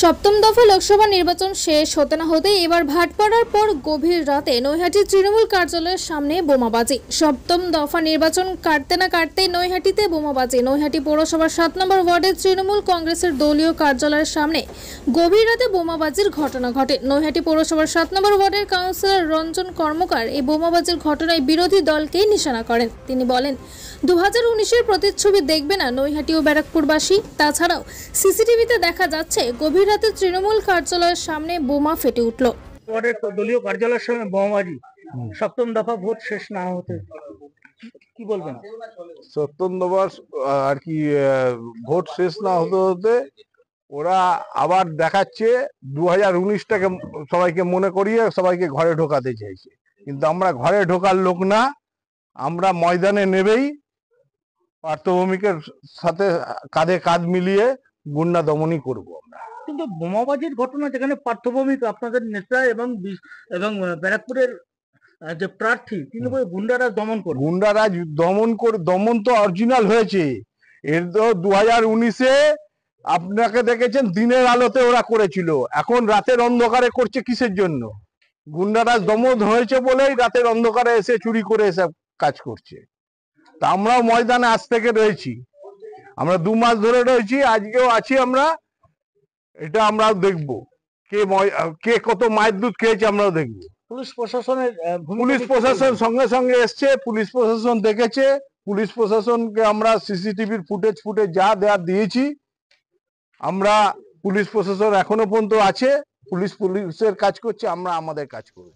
সপ্তম দফা লোকসভা নির্বাচন শেষ হতে না হতেই এবার ভাটপাড়ার পর গভীর রাতে নৈহাটি তৃণমূল কার্যালয়ের সামনে বোমাবাজি। সপ্তম দফা নির্বাচন কাটতে না কাটতেই নৈহাটিতে বোমাবাজি। নৈহাটি পৌরসভার 7 নম্বর ওয়ার্ডের তৃণমূল কংগ্রেসের দলীয় কার্যালয়ের সামনে গভীর রাতে বোমাবাজির ঘটনা ঘটে। নৈহাটি পৌরসভার 7 নম্বর ওয়ার্ডের কাউন্সিলর রঞ্জন কর্মকার এই বোমাবাজির ঘটনায় বিরোধী দলকেই নিশানা করেন। তিনি বলেন, 2019-এর প্রতিচ্ছবি দেখবে না নৈহাটি ও ব্যারাকপুরবাসী। তাছাড়াও সিসিটিভিতে দেখা যাচ্ছে গভীর রাতে তৃণমূল কার্যালয়ের সামনে বোমা ফেটে উঠল। দলীয় কার্যালয়ের সামনে বোমাবাজি, সপ্তম দফা ভোট শেষ না হতে কি বলবেন? সপ্তম দফার আর কি ভোট শেষ না হতে হতে ওরা আবার দেখাচ্ছে 2019টাকে সবাইকে মনে করিয়ে সবাইকে ঘরে ঢোকাতে চাইছে, কিন্তু আমরা ঘরে ঢোকার লোক না। আমরা ময়দানে নেবেই পার্থভূমিকের সাথে কাঁধে কাঁধ মিলিয়ে গুন্ডা দমনই করবো আমরা। কিন্তু বোমাবাজির ঘটনা যেখানে পার্থভূমিক আপনাদের নেতা এবং ব্যারাকপুরের যে প্রার্থী তিনি গুন্ডারাজ দমন করে, গুন্ডারাজ দমন তো অরিজিনাল হয়েছে। এর তো 2019-এ আপনাকে দেখেছেন দিনের আলোতে ওরা করেছিল, এখন রাতের অন্ধকারে করছে কিসের জন্য? গুন্ডারাজ দমন হয়েছে বলেই রাতের অন্ধকারে এসে চুরি করে এসব কাজ করছে। তা আমরাও ময়দানে আজ থেকে রয়েছি, আমরা 2 মাস ধরে রয়েছি, আজকেও আছি। আমরা এটা আমরাও দেখবো কে কত মায়ের দুধ খেয়েছে, আমরাও দেখবো। পুলিশ প্রশাসন সঙ্গে সঙ্গে এসছে, পুলিশ প্রশাসন দেখেছে। পুলিশ প্রশাসনকে আমরা সিসিটিভির ফুটেজ যা দেওয়ার দিয়েছি। আমরা পুলিশ প্রশাসন এখনো পর্যন্ত আছে, পুলিশের কাজ করছে, আমরা আমাদের কাজ করব।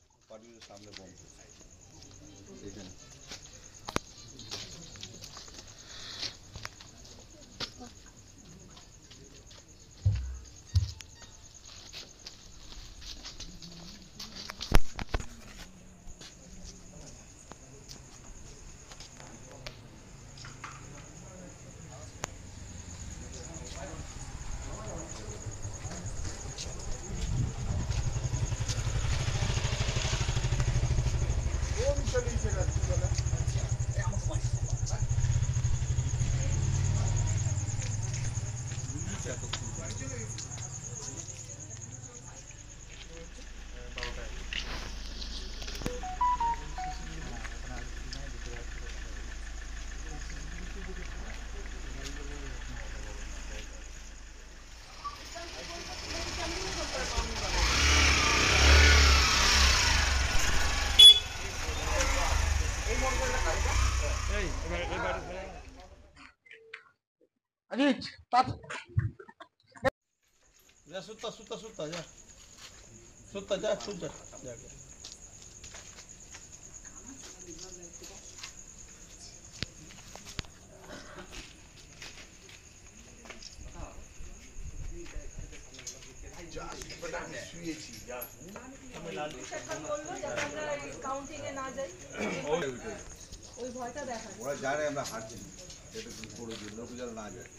ওরা জানে আমরা হারছি, এটা পুরো জন্য না যায়।